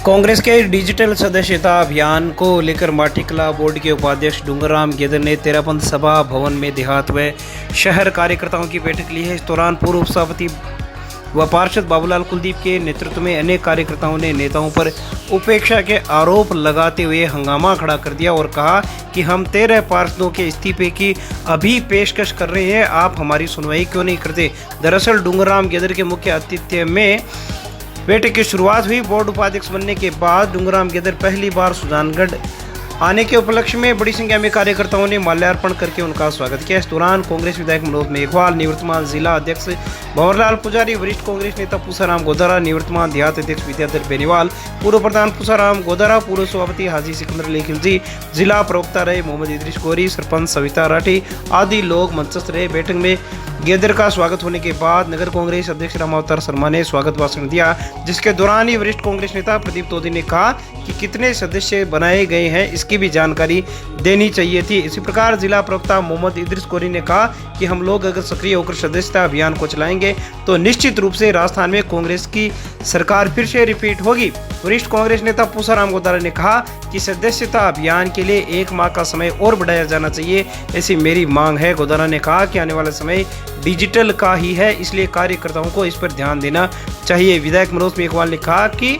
कांग्रेस के डिजिटल सदस्यता अभियान को लेकर माटीकला बोर्ड के उपाध्यक्ष डूंगरराम गेदर ने तेरापंथ सभा भवन में देहात व शहर कार्यकर्ताओं की बैठक ली है। इस दौरान पूर्व सभापति व पार्षद बाबूलाल कुलदीप के नेतृत्व में अनेक कार्यकर्ताओं ने नेताओं पर उपेक्षा के आरोप लगाते हुए हंगामा खड़ा कर दिया और कहा कि हम 13 पार्षदों के इस्तीफे की अभी पेशकश कर रहे हैं, आप हमारी सुनवाई क्यों नहीं करते। दरअसल डूंगरराम गेदर के मुख्य आतिथ्य में बैठक की शुरुआत हुई। बोर्ड उपाध्यक्ष बनने के बाद डूंगरराम गेदर पहली बार सुजानगढ़ आने के उपलक्ष्य में बड़ी संख्या में कार्यकर्ताओं ने माल्यार्पण करके उनका स्वागत किया। इस दौरान कांग्रेस विधायक मनोज मेघवाल, निवर्तमान जिला अध्यक्ष भंवरलाल पुजारी, वरिष्ठ कांग्रेस नेता पूसाराम गोदारा, निवर्तमान देहात अध्यक्ष विद्याधर बेनीवाल, पूर्व प्रधान पूसाराम गोदारा, पूर्व सभापति हाजी सिकंदर अली खिलजी, जिला प्रवक्ता रहे मोहम्मद इदरीस गोरी, सरपंच सविता राठी आदि लोग मंचस्थ रहे। बैठक में गेदर का स्वागत होने के बाद नगर कांग्रेस अध्यक्ष रामावतार शर्मा ने स्वागत भाषण दिया, जिसके दौरान ही वरिष्ठ कांग्रेस नेता प्रदीप तोदी ने कहा कि कितने सदस्य बनाए गए हैं इसकी भी जानकारी देनी चाहिए थी। इसी प्रकार जिला प्रवक्ता मोहम्मद इदरीस गोरी ने कहा कि हम लोग अगर सक्रिय होकर सदस्यता अभियान को चलाएंगे तो निश्चित रूप से राजस्थान में कांग्रेस की सरकार फिर से रिपीट होगी। वरिष्ठ कांग्रेस नेता पूसाराम गोदारा ने कहा कि सदस्यता अभियान के लिए 1 माह का समय और बढ़ाया जाना चाहिए, ऐसी मेरी मांग है। गोदारा ने कहा कि आने वाला समय डिजिटल का ही है, इसलिए कार्यकर्ताओं को इस पर ध्यान देना चाहिए। विधायक मनोज मेघवाल ने कहा कि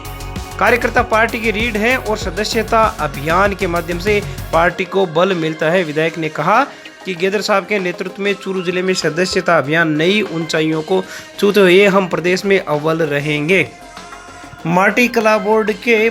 कार्यकर्ता पार्टी की रीढ़ है और सदस्यता अभियान के माध्यम से पार्टी को बल मिलता है। विधायक ने कहा कि गेदर साहब के नेतृत्व में चूरू जिले में सदस्यता अभियान नई ऊंचाइयों को छूते हुए हम प्रदेश में अव्वल रहेंगे। माटीकला बोर्ड के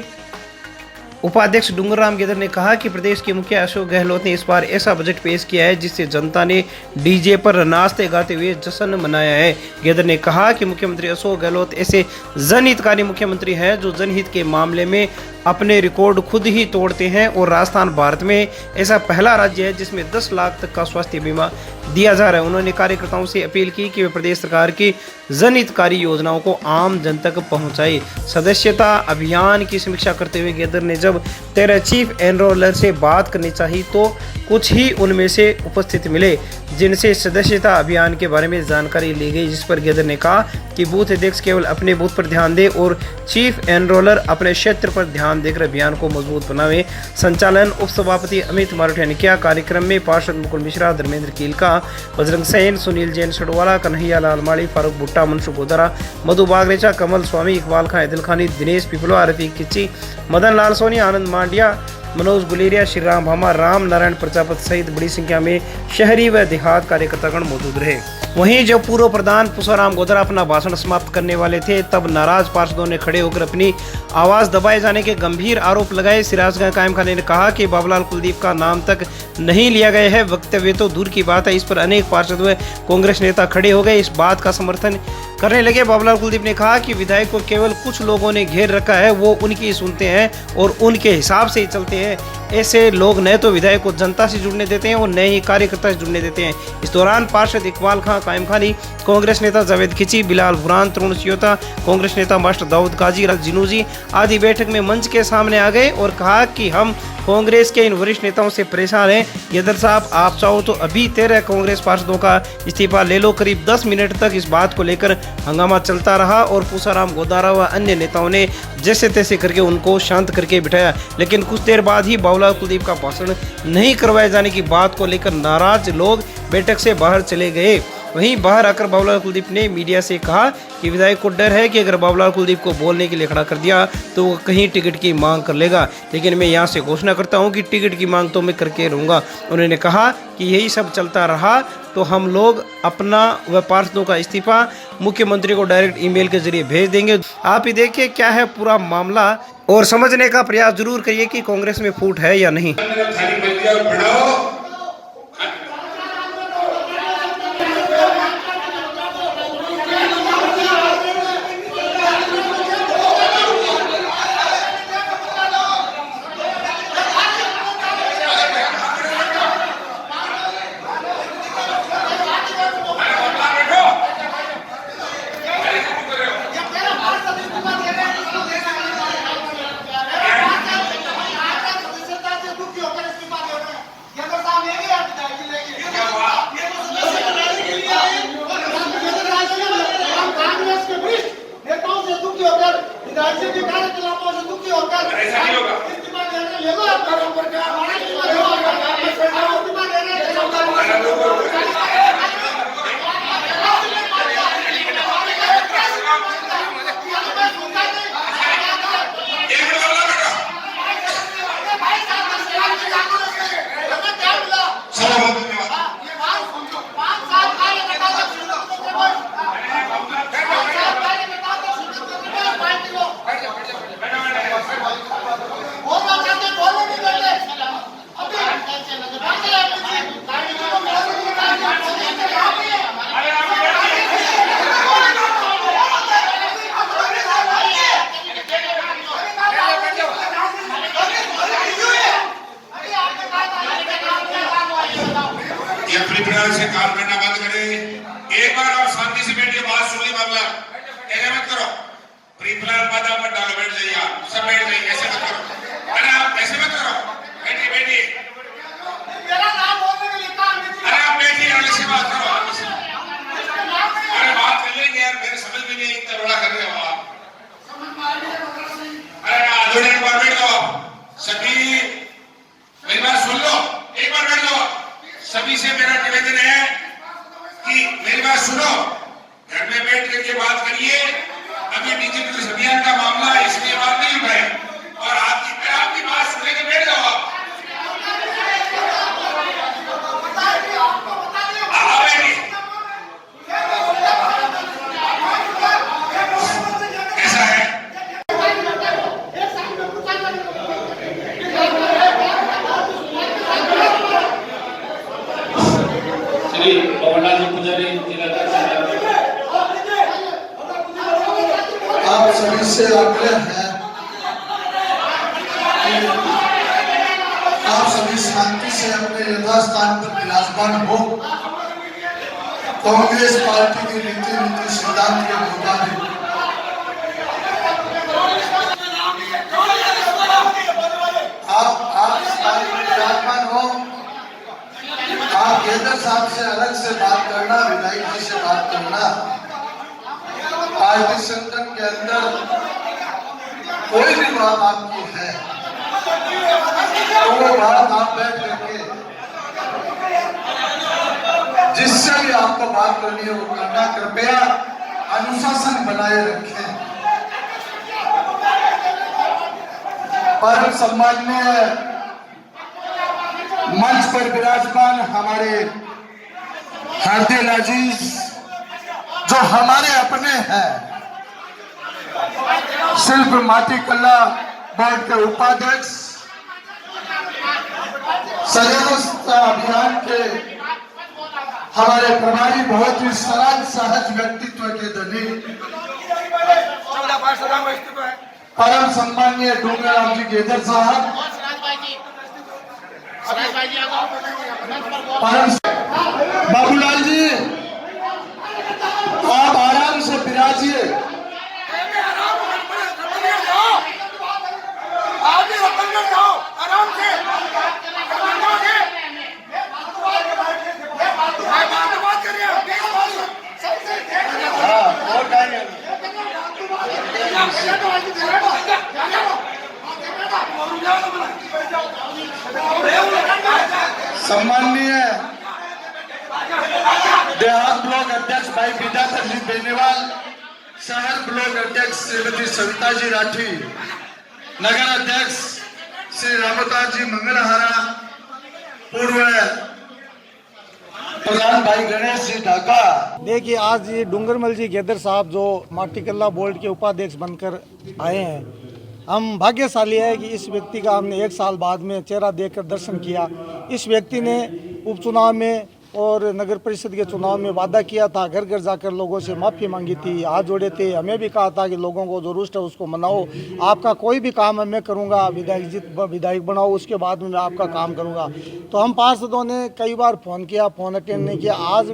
उपाध्यक्ष डूंगरराम गेदर ने कहा कि प्रदेश के मुखिया अशोक गहलोत ने इस बार ऐसा बजट पेश किया है जिससे जनता ने डीजे पर नाचते गाते हुए जश्न मनाया है। गेदर ने कहा कि मुख्यमंत्री अशोक गहलोत ऐसे जनहितकारी मुख्यमंत्री हैं जो जनहित के मामले में अपने रिकॉर्ड खुद ही तोड़ते हैं और राजस्थान भारत में ऐसा पहला राज्य है जिसमें 10 लाख तक का स्वास्थ्य बीमा दिया जा रहा है। उन्होंने कार्यकर्ताओं से अपील की कि वे प्रदेश सरकार की जनहितकारी योजनाओं को आम जन तक पहुंचाए। सदस्यता अभियान की समीक्षा करते हुए गेदर ने जब 13 चीफ एनरोलर से बात करनी चाहिए तो कुछ ही उनमें से उपस्थित मिले जिनसे सदस्यता अभियान के बारे में जानकारी ली गई, जिस पर गेदर ने कहा कि बूथ अध्यक्ष केवल अपने बूथ पर ध्यान दे और चीफ एनरोलर अपने क्षेत्र पर ध्यान देकर अभियान को मजबूत बनावे। संचालन उप सभापति अमित मारोठिया ने किया। कार्यक्रम में पार्षद मुकुल मिश्रा, धर्मेंद्र कीलका, बजरंग सेन, सुनील जैन सडवाला, कन्हैया लाल माली, फारूक भुट्टा, मनसु गोदारा, मधु बागरेचा, कमल स्वामी, इकबाल खान, ऐदिल खानी, दिनेश पिपलवा, रफीक किच्ची, मदन लाल सोनी, आनंद मांडिया, मनोज गुलेरिया, श्रीराम भामा, राम नारायण प्रजापति सहित बड़ी संख्या में शहरी व देहात कार्यकर्तागण मौजूद रहे। वहीं जब पूर्व प्रधान पूसाराम गोदारा अपना भाषण समाप्त करने वाले थे तब नाराज पार्षदों ने खड़े होकर अपनी आवाज दबाए जाने के गंभीर आरोप लगाए। सिराजगंज कायम खान ने कहा कि बाबूलाल कुलदीप का नाम तक नहीं लिया गया है, वक्तव्य तो दूर की बात है। इस पर अनेक पार्षद व कांग्रेस नेता खड़े हो गए, इस बात का समर्थन करने लगे। बाबूलाल कुलदीप ने कहा कि विधायक को केवल कुछ लोगों ने घेर रखा है, वो उनकी सुनते हैं और उनके हिसाब से ही चलते हैं। ऐसे लोग न तो विधायक को जनता से जुड़ने देते हैं और न ही कार्यकर्ता से जुड़ने देते हैं। इस दौरान पार्षद इकबाल खान कायम खानी, कांग्रेस नेता जावेद खिची, बिलाल बुरहान, तरुण सियोता, कांग्रेस नेता मास्टर दाऊद काजी, जिनूजी आदि बैठक में मंच के सामने आ गए और कहा कि हम कांग्रेस के इन वरिष्ठ नेताओं से परेशान हैं। गेदर साहब, आप चाहो तो अभी 13 कांग्रेस पार्षदों का इस्तीफा ले लो। करीब 10 मिनट तक इस बात को लेकर हंगामा चलता रहा और पूसाराम गोदारा व अन्य नेताओं ने जैसे तैसे करके उनको शांत करके बिठाया, लेकिन कुछ देर बाद ही बाबूलाल कुलदीप का भाषण नहीं करवाए जाने की बात को लेकर नाराज लोग बैठक से बाहर चले गए। वहीं बाहर आकर बाबूलाल कुलदीप ने मीडिया से कहा कि विधायक को डर है कि अगर बाबूलाल कुलदीप को बोलने के लिए खड़ा कर दिया तो वो कहीं टिकट की मांग कर लेगा, लेकिन मैं यहाँ से घोषणा करता हूँ कि टिकट की मांग तो मैं करके रहूँगा। उन्होंने कहा कि यही सब चलता रहा तो हम लोग अपना व पार्षदों का इस्तीफा मुख्यमंत्री को डायरेक्ट ईमेल के जरिए भेज देंगे। आप ही देखिए क्या है पूरा मामला और समझने का प्रयास जरूर करिए कि कांग्रेस में फूट है या नहीं। ऐसा नहीं होगा। प्रिपरेशन से काम करना बंद करें। एक बार और शांति से बैठ के बात सुनिए। मामला ऐसे मत करो। प्रिपरेशन पद पर डालो, बैठ जाइए आप सब, बैठ जाइए। ऐसे मत करो, अरे आप ऐसे मत करो। बैठिए बैठिए, अरे आप बैठिए, ऐसे बात करो। अरे बात कर लेंगे यार, मेरे समझ में नहीं इतना बड़ा कर रहे हो आप। अरे आधे एक बार बैठ जाओ सभी, मेरी बात सुन लो। एक बार बैठ जाओ। सभी से मेरा निवेदन है कि मेरी बात सुनो, घर में बैठ करके बात करिए। अभी बीजेपी अभियान का मामला है, इसलिए बात नहीं उठाए। और आपकी बात सुन के बैठ जाओ आप। ऐसा है आप सभी से आग्रह है आप सभी शांति से अपने यथास्थान पर विराजमान हो। कांग्रेस पार्टी की नीति सिद्धांत के मुताबिक आप विराजमान हो। आप गेदर साहब से अलग से बात करना, विधायक जी से बात करना। पार्टी संगठन के अंदर कोई भी बात आपकी है तो वो बात आप बैठ करके जिससे भी आपको बात करनी है वो करना। कृपया अनुशासन बनाए रखें। परम सम्माननीय मंच पर विराजमान हमारे हार्दिक अजीज जो हमारे अपने हैं, शिल्प माटी कला बोर्ड के उपाध्यक्ष, सदस्यता अभियान के हमारे प्रभारी, बहुत ही सरल सहज व्यक्तित्व के धनी परम सम्माननीय डूंगराम जी गेदर साहब, परम बाबूलाल जी आप आराम से विराजिए। आराम से बात करिए। सम्माननीय देहात ब्लॉक अध्यक्ष भाई विद्याधर जी बेनीवाल, शहर ब्लॉक अध्यक्ष श्रीमती सविता जी राठी, नगर अध्यक्ष श्री रामदास जी मंगलहारा, पूर्व प्रधान भाई गणेश जी ढाका। देखिए, आज ये डूंगरमल जी गेदर साहब जो माटी कल्ला बोर्ड के उपाध्यक्ष बनकर आए हैं, हम भाग्यशाली है कि इस व्यक्ति का हमने 1 साल बाद में चेहरा देखकर दर्शन किया। इस व्यक्ति ने उपचुनाव में और नगर परिषद के चुनाव में वादा किया था, घर घर जाकर लोगों से माफ़ी मांगी थी, हाथ जोड़े थे। हमें भी कहा था कि लोगों को जो रुष्ट है उसको मनाओ, आपका कोई भी काम मैं करूंगा, विधायक बनाओ, उसके बाद में मैं आपका काम करूंगा। तो हम पार्षदों ने कई बार फ़ोन किया, फ़ोन अटेंड नहीं किया। आज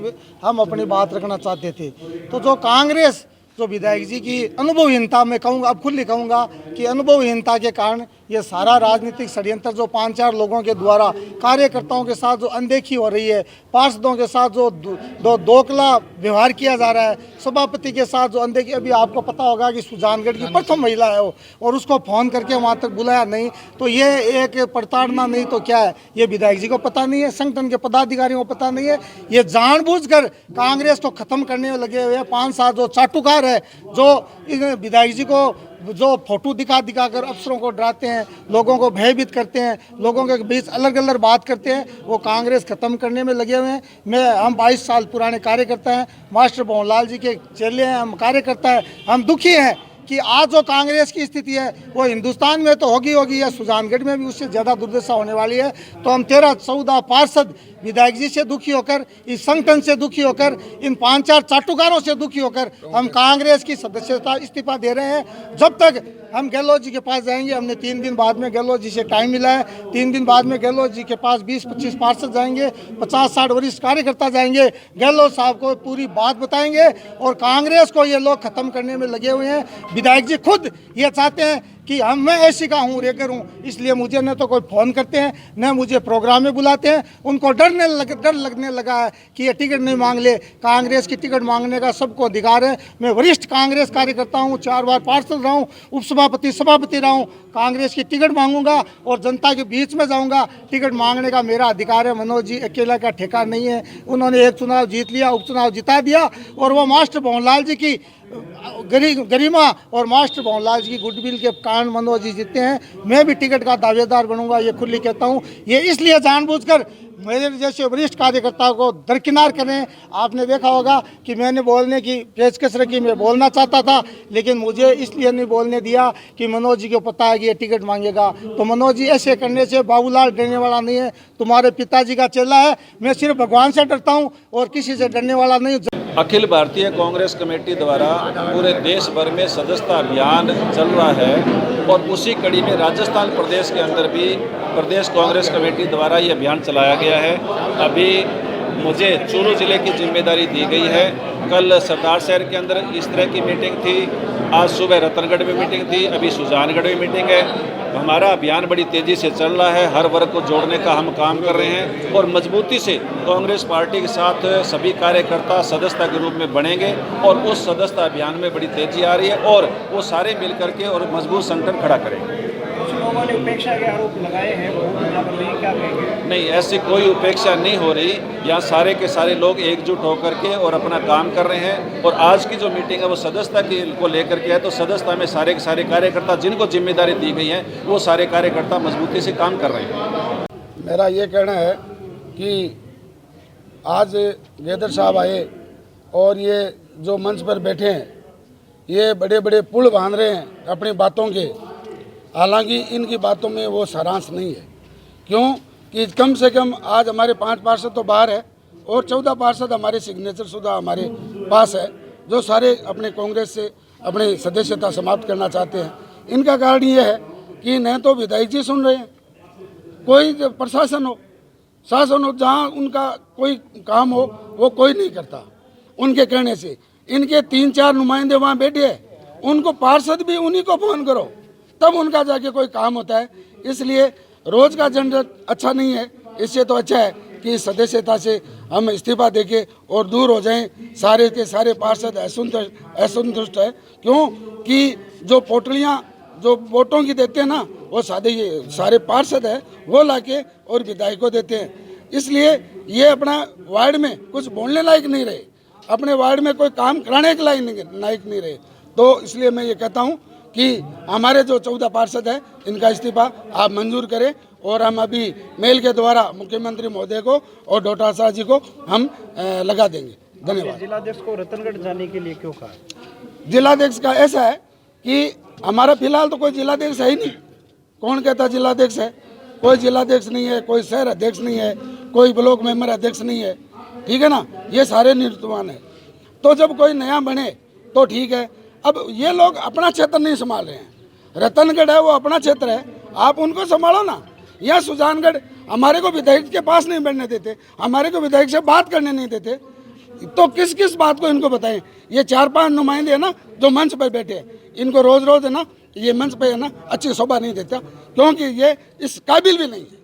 हम अपनी बात रखना चाहते थे। तो जो कांग्रेस जो विधायक जी की अनुभवहीनता, मैं कहूँगा, अब खुली कहूँगा कि अनुभवहीनता के कारण ये सारा राजनीतिक षड्यंत्र जो 5-4 लोगों के द्वारा कार्यकर्ताओं के साथ जो अनदेखी हो रही है, पार्षदों के साथ जो दोकला व्यवहार किया जा रहा है, सभापति के साथ जो अनदेखी, अभी आपको पता होगा कि सुजानगढ़ की प्रथम महिला है वो, और उसको फ़ोन करके वहाँ तक बुलाया नहीं, तो ये एक प्रताड़ना नहीं तो क्या है? ये विधायक जी को पता नहीं है, संगठन के पदाधिकारियों को पता नहीं है, ये जानबूझकर कांग्रेस को ख़त्म करने में लगे हुए हैं। 5-7 जो चाटुकार है, जो विधायक जी को जो फोटो दिखा कर अफसरों को डराते हैं, लोगों को भयभीत करते हैं, लोगों के बीच अलग अलग बात करते हैं, वो कांग्रेस खत्म करने में लगे हुए हैं। हम 22 साल पुराने कार्यकर्ता हैं, मास्टर भवनलाल जी के चेले हैं, हम कार्यकर्ता हैं। हम दुखी हैं कि आज जो कांग्रेस की स्थिति है वो हिंदुस्तान में तो होगी या सुजानगढ़ में भी उससे ज़्यादा दुर्दशा होने वाली है। तो हम 13-14 पार्षद विधायक जी से दुखी होकर, इस संगठन से दुखी होकर, इन 5-4 चाटुकारों से दुखी होकर हम कांग्रेस की सदस्यता इस्तीफा दे रहे हैं। जब तक हम गहलोत जी के पास जाएंगे, हमने 3 दिन बाद में गहलोत जी से टाइम मिला है, 3 दिन बाद में गहलोत जी के पास 20-25 पार्षद जाएंगे, 50-60 वरिष्ठ कार्यकर्ता जाएंगे, गहलोत साहब को पूरी बात बताएंगे और कांग्रेस को ये लोग खत्म करने में लगे हुए हैं। विधायक जी खुद ये चाहते हैं कि मैं ऐसी का हूँ, रेगर हूँ, इसलिए मुझे न तो कोई फ़ोन करते हैं, न मुझे प्रोग्राम में बुलाते हैं। उनको डर लगने लगा है कि ये टिकट नहीं मांग ले। कांग्रेस की टिकट मांगने का सबको अधिकार है। मैं वरिष्ठ कांग्रेस कार्यकर्ता हूँ, 4 बार पार्षद रहा हूँ, उपसभापति, सभापति रहा हूँ। कांग्रेस की टिकट मांगूंगा और जनता के बीच में जाऊंगा। टिकट मांगने का मेरा अधिकार है। मनोज जी अकेला का ठेका नहीं है। उन्होंने एक चुनाव जीत लिया, उपचुनाव जिता दिया, और वो मास्टर भवनलाल जी की गरिमा और मास्टर भवनलाल जी की गुडविल के कारण मनोज जी जीते हैं। मैं भी टिकट का दावेदार बनूंगा, ये खुली कहता हूँ। ये इसलिए जानबूझकर मेरे जैसे वरिष्ठ कार्यकर्ताओं को दरकिनार करें। आपने देखा होगा कि मैंने बोलने की पेशकश रखी, मैं बोलना चाहता था, लेकिन मुझे इसलिए नहीं बोलने दिया कि मनोज जी को पता है कि ये टिकट मांगेगा। तो मनोज जी, ऐसे करने से बाबूलाल डरने वाला नहीं है, तुम्हारे पिताजी का चेला है। मैं सिर्फ भगवान से डरता हूँ और किसी से डरने वाला नहीं हूँ। अखिल भारतीय कांग्रेस कमेटी द्वारा पूरे देश भर में सदस्यता अभियान चल रहा है और उसी कड़ी में राजस्थान प्रदेश के अंदर भी प्रदेश कांग्रेस कमेटी द्वारा ये अभियान चलाया गया है। अभी मुझे चूरू जिले की जिम्मेदारी दी गई है। कल सरदार शहर के अंदर इस तरह की मीटिंग थी, आज सुबह रतनगढ़ में मीटिंग थी, अभी सुजानगढ़ में मीटिंग है। हमारा अभियान बड़ी तेज़ी से चल रहा है, हर वर्ग को जोड़ने का हम काम कर रहे हैं और मजबूती से कांग्रेस पार्टी के साथ सभी कार्यकर्ता सदस्यता के रूप में बनेंगे और उस सदस्यता अभियान में बड़ी तेज़ी आ रही है और वो सारे मिल करके और मजबूत संगठन खड़ा करेंगे। कुछ लोगों ने उपेक्षा के आरोप लगाए हैं, क्या कहेंगे? नहीं, ऐसी कोई उपेक्षा नहीं हो रही। यहाँ सारे के सारे लोग एकजुट होकर के और अपना काम कर रहे हैं और आज की जो मीटिंग है वो सदस्यता की को लेकर के है। तो सदस्यता में सारे के सारे कार्यकर्ता जिनको जिम्मेदारी दी गई है वो सारे कार्यकर्ता मजबूती से काम कर रहे हैं। मेरा ये कहना है कि आज गेदर साहब आए और ये जो मंच पर बैठे हैं, ये बड़े बड़े पुल बांध रहे हैं अपनी बातों के। हालांकि इनकी बातों में वो सारांश नहीं है। क्यों कि कम से कम आज हमारे 5 पार्षद तो बाहर है और 14 पार्षद हमारे सिग्नेचर शुदा हमारे पास है, जो सारे अपने कांग्रेस से अपनी सदस्यता समाप्त करना चाहते हैं। इनका कारण ये है कि न तो विधायक जी सुन रहे हैं, कोई प्रशासन हो, शासन हो, जहाँ उनका कोई काम हो वो कोई नहीं करता उनके कहने से। इनके 3-4 नुमाइंदे वहाँ बैठे हैं, उनको पार्षद भी उन्हीं को फोन करो तब उनका जाके कोई काम होता है। इसलिए रोज का झंझट अच्छा नहीं है। इससे तो अच्छा है कि सदस्यता से हम इस्तीफा देके और दूर हो जाएं। सारे के सारे पार्षद असंतुष्ट है। क्यों कि जो पोटलियाँ जो वोटों की देते हैं ना, वो सारे पार्षद है वो लाके और विधायकों देते हैं। इसलिए ये अपना वार्ड में कुछ बोलने लायक नहीं रहे, अपने वार्ड में कोई काम कराने के लायक नहीं रहे। तो इसलिए मैं ये कहता हूँ कि हमारे जो 14 पार्षद हैं इनका इस्तीफा आप मंजूर करें और हम अभी मेल के द्वारा मुख्यमंत्री महोदय को और डॉक्टर शाह जी को हम लगा देंगे। धन्यवाद। जिलाध्यक्ष को रतनगढ़ जाने के लिए क्यों कहा? जिलाध्यक्ष का ऐसा है कि हमारा फिलहाल तो कोई जिलाध्यक्ष है ही नहीं। कौन कहता जिलाध्यक्ष है? कोई जिलाध्यक्ष नहीं है, कोई शहर अध्यक्ष नहीं है, कोई ब्लॉक मेंबर अध्यक्ष नहीं है। ठीक है ना, ये सारे निवर्तमान है। तो जब कोई नया बने तो ठीक है। अब ये लोग अपना क्षेत्र नहीं संभाल रहे हैं। रतनगढ़ है वो अपना क्षेत्र है, आप उनको संभालो ना। यहाँ सुजानगढ़ हमारे को विधायक के पास नहीं बैठने देते, हमारे को विधायक से बात करने नहीं देते। तो किस किस बात को इनको बताएं। ये 4-5 नुमाइंदे है ना जो मंच पर बैठे हैं, इनको रोज रोज है ना ये मंच पे है ना अच्छी शोभा नहीं देता, क्योंकि ये इस काबिल भी नहीं है।